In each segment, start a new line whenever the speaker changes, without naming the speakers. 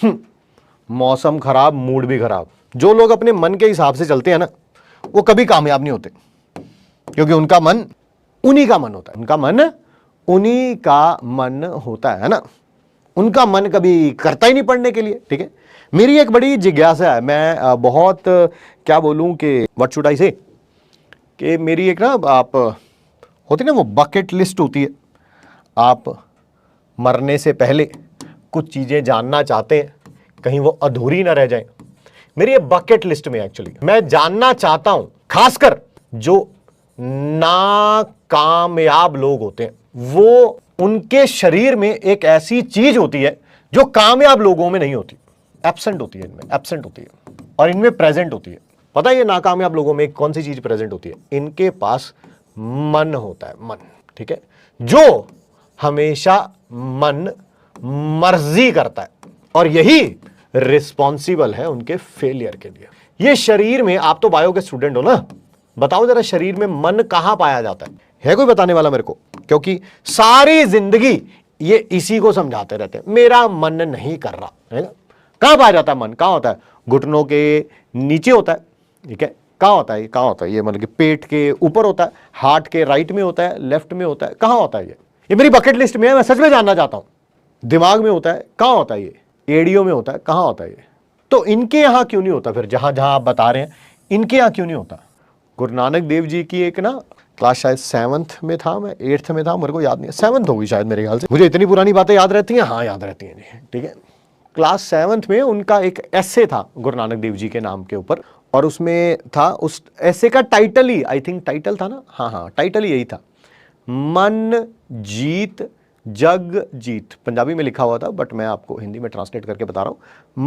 मौसम खराब, मूड भी खराब। जो लोग अपने मन के हिसाब से चलते हैं ना, वो कभी कामयाब नहीं होते, क्योंकि उनका मन उन्हीं का मन होता है, उनका मन उन्हीं का मन होता है ना, उनका मन कभी करता ही नहीं पढ़ने के लिए। ठीक है, मेरी एक बड़ी जिज्ञासा है, मैं बहुत क्या बोलूं कि व्हाट शुड आई से, कि मेरी एक ना आप होती ना वो बकेट लिस्ट होती है, आप मरने से पहले कुछ चीज़ें जानना चाहते हैं, कहीं वो अधूरी ना रह जाए। मेरी ये बकेट लिस्ट में एक्चुअली मैं जानना चाहता हूं, खासकर जो नाकामयाब लोग होते हैं, वो उनके शरीर में एक ऐसी चीज होती है जो कामयाब लोगों में नहीं होती, एब्सेंट होती है, इनमें एब्सेंट होती है और इनमें प्रेजेंट होती है। पता है ये नाकामयाब लोगों में कौन सी चीज प्रेजेंट होती है? इनके पास मन होता है, मन। ठीक है, जो हमेशा मन मर्जी करता है और यही रिस्पॉन्सिबल है उनके फेलियर के लिए। ये शरीर में, आप तो बायो के स्टूडेंट हो ना, बताओ जरा शरीर में मन कहां पाया जाता है कोई बताने वाला मेरे को? क्योंकि सारी जिंदगी ये इसी को समझाते रहते हैं, मेरा मन नहीं कर रहा है ना। कहां पाया जाता है मन? कहां होता है? घुटनों के नीचे होता है। ठीक है, कहां होता है ये? कहां होता है ये? मतलब कि पेट के ऊपर होता है, हार्ट के राइट में होता है, लेफ्ट में होता है, कहां होता है ये मेरी बकेट लिस्ट में है, मैं सच में जानना चाहता हूं। दिमाग में होता है, कहां होता है ये? एड़ियों में होता है, कहां होता है ये? तो इनके यहां क्यों नहीं होता? फिर जहां जहां आप बता रहे हैं इनके यहां क्यों नहीं होता? गुरु नानक देव जी की एक ना क्लास, शायद 7th में था, मैं 8th में था, मेरे को याद नहीं है, 7th होगी शायद मेरे ख्याल से, मुझे इतनी पुरानी बातें याद रहती हैं। हाँ याद रहती हैं जी। ठीक है, क्लास 7th में उनका एक एसे था गुरु नानक देव जी के नाम के ऊपर, और उसमें था, उस एसे का title he, I think title था ना, हाँ टाइटल ही यही था, मन जीत जग जीत। पंजाबी में लिखा हुआ था, बट मैं आपको हिंदी में ट्रांसलेट करके बता रहा हूं,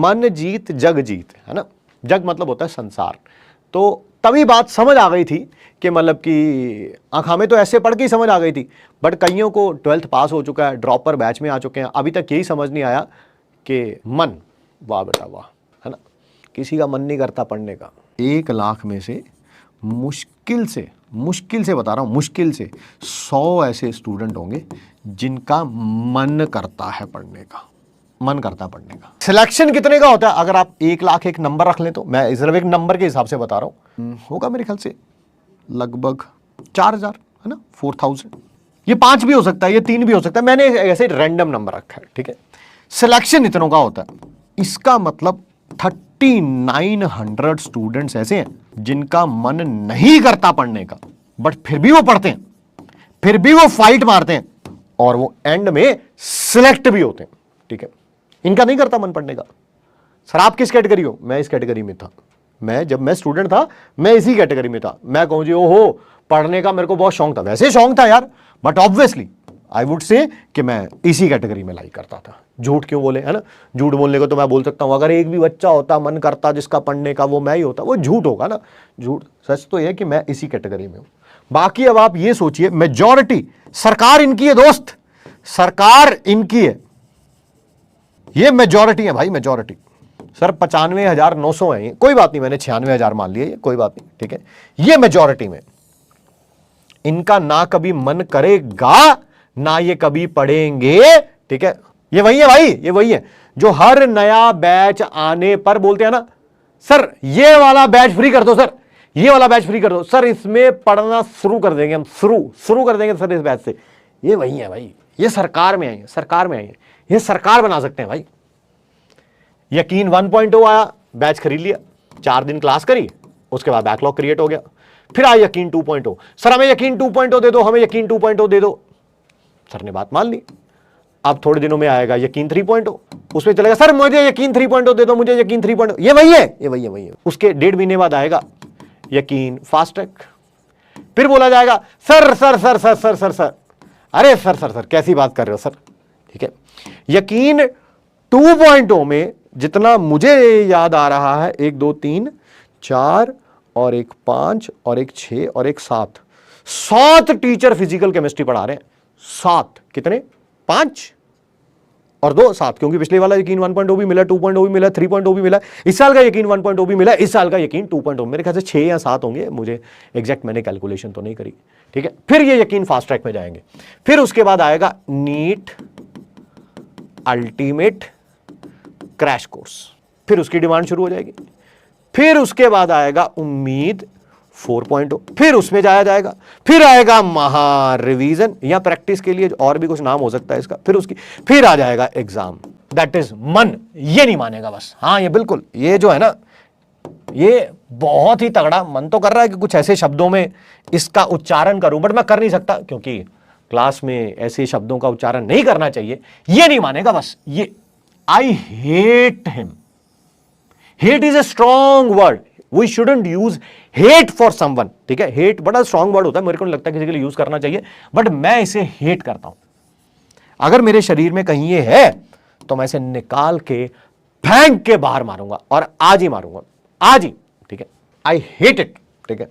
मन जीत जग जीत, है ना। जग मतलब होता है संसार। तो तभी बात समझ आ गई थी कि मतलब कि आंखा में तो ऐसे पढ़ के ही समझ आ गई थी, बट कईयों को 12th पास हो चुका है, ड्रॉपर बैच में आ चुके हैं, अभी तक यही समझ नहीं आया कि मन, वाह बेटा वाह, है ना, किसी का मन नहीं करता पढ़ने का। 1 लाख में से मुश्किल से बता रहा हूं, मुश्किल से 100 ऐसे स्टूडेंट होंगे जिनका मन करता है पढ़ने का, मन करता पढ़ने का। सिलेक्शन कितने का होता है? अगर आप 1 लाख एक नंबर रख लें तो, मैं सिर्फ एक नंबर के हिसाब से बता रहा हूं, होगा मेरे ख्याल से लगभग 4000, है ना, 4000। ये 5 भी हो सकता है, ये 3 भी हो सकता है, मैंने ऐसे रैंडम नंबर रखा है। ठीक है, सिलेक्शन इतनों का होता है, इसका मतलब 3900 स्टूडेंट्स ऐसे हैं जिनका मन नहीं करता पढ़ने का, बट फिर भी वो पढ़ते हैं, फिर भी वो फाइट मारते हैं और वो एंड में सिलेक्ट भी होते हैं। ठीक है, इनका नहीं करता मन पढ़ने का। सर आप किस कैटेगरी हो? मैं इस कैटेगरी में था, जब मैं स्टूडेंट था मैं इसी कैटेगरी में था। मैं कहूं जी ओहो पढ़ने का मेरे को बहुत शौक था, वैसे शौक था यार, but obviously I would say कि मैं इसी कैटेगरी में लाइक करता था। झूठ क्यों बोले, है ना, झूठ बोलने को तो मैं बोल सकता हूं, अगर एक भी बच्चा होता मन करता जिसका पढ़ने का, वो मैं ही होता, वो झूठ होगा ना, झूठ। सच तो यह कि मैं इसी कैटेगरी में हूं। बाकी अब आप ये सोचिए, मेजॉरिटी, सरकार इनकी है दोस्त, सरकार इनकी है, ये मेजॉरिटी है भाई, मेजॉरिटी। सर 95,900 है, कोई बात नहीं, मैंने 96,000 मान लिया, ये कोई बात नहीं। ठीक है, ये मेजॉरिटी में, इनका ना कभी मन करेगा ना ये कभी पढ़ेंगे। ठीक है, ये वही है भाई, ये वही है जो हर नया बैच आने पर बोलते हैं ना, सर ये वाला बैच फ्री कर दो, सर ये वाला बैच फ्री कर दो, सर इसमें पढ़ना शुरू कर देंगे हम, शुरू कर देंगे सर इस बैच से। ये वही है भाई, ये सरकार में आई है, सरकार में आई है, ये सरकार बना सकते हैं भाई। यकीन 1.0 आया, बैच खरीद लिया, 4 दिन क्लास करी, उसके बाद बैकलॉग क्रिएट हो गया, फिर आया यकीन 2.0, सर हमें यकीन 2.0 दे दो, हमें यकीन 2.0 दे दो, सर ने बात मान ली। अब थोड़े दिनों में आएगा यकीन 3.0, उसमें चलेगा सर मुझे यकीन 3.0 दे दो, मुझे यकीन 3.0, ये वही है, ये वही है, वही है। उसके 1.5 महीने बाद आएगा यकीन फास्ट ट्रैक, फिर बोला जाएगा sir sir sir sir sir sir sir अरे सर सर सर कैसी बात कर रहे हो सर। ठीक है, यकीन 2.0 में जितना मुझे याद आ रहा है, 1 2 3 4 और 1 5 और 1 6 और 1 7 टीचर फिजिकल केमिस्ट्री पढ़ा रहे हैं। 7 कितने? 5 और 2 7, क्योंकि पिछले वाला यकीन 1.0 भी मिला, 2.0 भी मिला, 3.0 भी मिला, इस साल का यकीन 1.0 भी मिला, इस साल का यकीन 2.0, मेरे ख्याल से 6 या 7 होंगे, मुझे एग्जैक्ट मैंने कैलकुलेशन तो नहीं करी। ठीक है, फिर ये यकीन फास्ट ट्रैक में जाएंगे, फिर उसके बाद आएगा नीट अल्टीमेट क्रैश कोर्स, फिर उसकी डिमांड शुरू हो जाएगी। फिर उसके बाद आएगा उम्मीद 4.0, फिर उसमें जाया जाएगा। फिर आएगा महा रिवीजन या प्रैक्टिस के लिए और भी कुछ नाम हो सकता है इसका। फिर आ जाएगा एग्जाम। दैट इज मन ये नहीं मानेगा बस। हाँ ये बिल्कुल, ये जो है ना, ये बहुत ही तगड़ा मन तो कर रहा है कि कुछ ऐसे शब्दों में इसका उच्चारण करूं, बट मैं कर नहीं सकता क्योंकि क्लास में ऐसे शब्दों का उच्चारण नहीं करना चाहिए। ये नहीं मानेगा बस। ये I hate him. Hate is a strong word, we shouldn't use hate for someone. ठीक है, हेट बड़ा स्ट्रॉन्ग वर्ड होता है, मेरे को नहीं लगता किसी के लिए यूज करना चाहिए, बट मैं इसे हेट करता हूं। अगर मेरे शरीर में कहीं ये है तो मैं इसे निकाल के फेंक के बाहर मारूंगा, और आज ही मारूंगा, आज ही। ठीक है, आई हेट इट। ठीक है,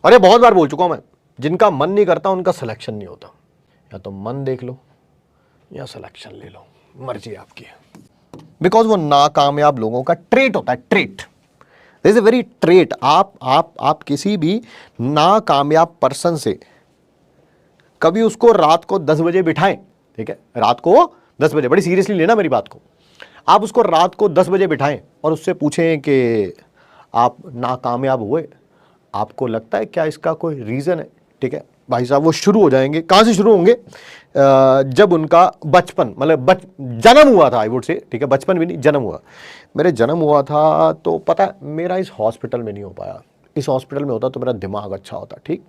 और ये बहुत बार बोल चुका हूं मैं, जिनका मन नहीं करता उनका सिलेक्शन नहीं होता। या तो मन देख लो या सिलेक्शन ले लो, मर्जी आपकी है। बिकॉज वो नाकामयाब लोगों का ट्रेट होता है, trait is a very trait. आप किसी भी नाकामयाब पर्सन से कभी उसको रात को 10 बजे बिठाएं। ठीक है, रात को 10 बजे, बड़ी सीरियसली लेना मेरी बात को। आप उसको रात को 10 बजे बिठाएं और उससे पूछें कि आप नाकामयाब हुए, आपको लगता है क्या इसका कोई रीज़न है? ठीक है भाई साहब, वो शुरू हो जाएंगे। कहाँ से शुरू होंगे? जब उनका बचपन, मतलब जन्म हुआ था, आई वुड से। ठीक है, बचपन भी नहीं, जन्म हुआ। मेरे जन्म हुआ था तो पता है मेरा इस हॉस्पिटल में नहीं हो पाया। इस हॉस्पिटल में होता तो मेरा दिमाग अच्छा होता। ठीक,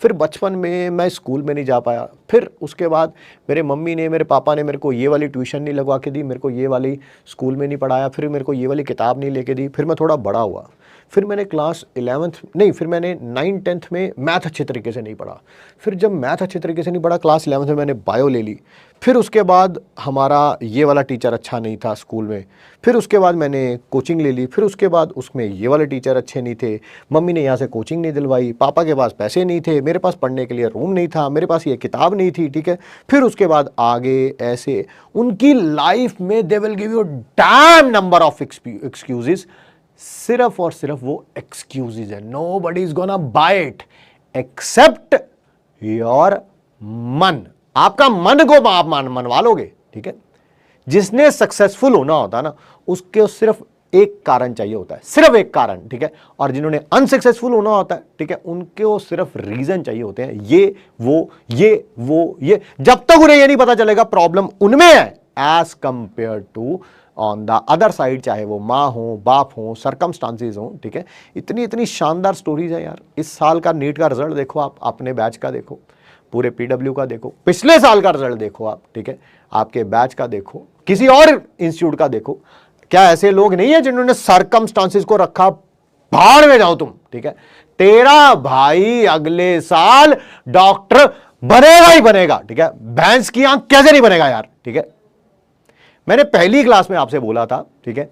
फिर बचपन में मैं स्कूल में नहीं जा पाया। फिर उसके बाद मेरे मम्मी ने, मेरे पापा ने मेरे को ये वाली ट्यूशन नहीं लगवा के दी, मेरे को ये वाली स्कूल में नहीं पढ़ाया, फिर मेरे को ये वाली किताब नहीं लेके दी। फिर मैं थोड़ा बड़ा हुआ, फिर मैंने क्लास 11th नहीं, फिर मैंने 9th 10th में मैथ अच्छे तरीके से नहीं पढ़ा। फिर जब मैथ अच्छे तरीके से नहीं पढ़ा, क्लास 11th में मैंने बायो ले ली। फिर उसके बाद हमारा ये वाला टीचर अच्छा नहीं था स्कूल में। फिर उसके बाद मैंने कोचिंग ले ली। फिर उसके बाद उसमें ये वाले टीचर अच्छे नहीं थे, मम्मी ने यहाँ से कोचिंग नहीं दिलवाई, पापा के पास पैसे नहीं थे, मेरे पास पढ़ने के लिए रूम नहीं था, मेरे पास ये किताब नहीं थी। ठीक है, फिर उसके बाद आगे ऐसे उनकी लाइफ में they will give you damn number of excuses. सिर्फ और सिर्फ वो एक्सक्यूजेज है। Nobody is gonna buy it except your मन। आपका मन को आप मनवा लोगे। ठीक है, जिसने सक्सेसफुल होना होता है ना, उसके सिर्फ एक कारण चाहिए होता है, सिर्फ एक कारण। ठीक है, और जिन्होंने अनसक्सेसफुल होना होता है, ठीक है, उनको सिर्फ रीजन चाहिए होते हैं, ये वो ये। जब तक उन्हें ये नहीं पता चलेगा प्रॉब्लम उनमें है as compare to on the other side, चाहे वो माँ हो, बाप हो, सर्कमस्टांसेस हो। ठीक है, इतनी शानदार स्टोरीज है यार। इस साल का नीट का रिजल्ट देखो आप, अपने बैच का देखो, पूरे पीडब्ल्यू का देखो, पिछले साल का रिजल्ट देखो आप। ठीक है, आपके बैच का देखो, किसी और इंस्टीट्यूट का देखो। क्या ऐसे लोग नहीं है जिन्होंने सर्कमस्टांसेस को रखा भाड़ में जाओ तुम? ठीक है, तेरा भाई अगले साल डॉक्टर बनेगा ही बनेगा। ठीक है, भैंस की आंख कैसे नहीं बनेगा यार? ठीक है, मैंने पहली क्लास में आपसे बोला था। ठीक है,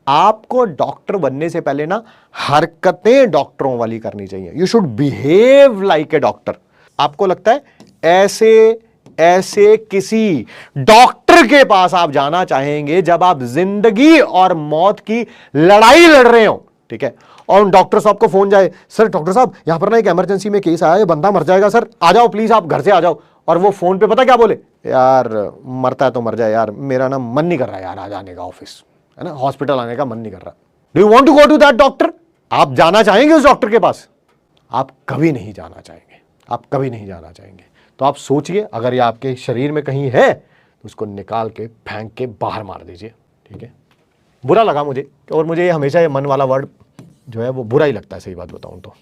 आपको डॉक्टर बनने से पहले ना हरकतें डॉक्टरों वाली करनी चाहिए। You should behave like a doctor. आपको लगता है ऐसे किसी डॉक्टर के पास आप जाना चाहेंगे जब आप जिंदगी और मौत की लड़ाई लड़ रहे हो? ठीक है, और डॉक्टर साहब को फोन जाए, सर डॉक्टर साहब यहां पर ना एक इमरजेंसी में केस आया, ये बंदा मर जाएगा सर, आ जाओ प्लीज, आप घर से आ जाओ। और वो फोन पे पता क्या बोले? यार मरता है तो मर जाए यार, मेरा ना मन नहीं कर रहा यार आज आने का ऑफिस, है ना, हॉस्पिटल आने का मन नहीं कर रहा। Do you want to go to that doctor? आप जाना चाहेंगे उस डॉक्टर के पास? आप कभी नहीं जाना चाहेंगे, आप कभी नहीं जाना चाहेंगे। तो आप सोचिए, अगर ये आपके शरीर में कहीं है तो उसको निकाल के फेंक के बाहर मार दीजिए। ठीक है, बुरा लगा मुझे, और मुझे हमेशा ये मन वाला वर्ड जो है वो बुरा ही लगता है, सही बात बताऊं तो।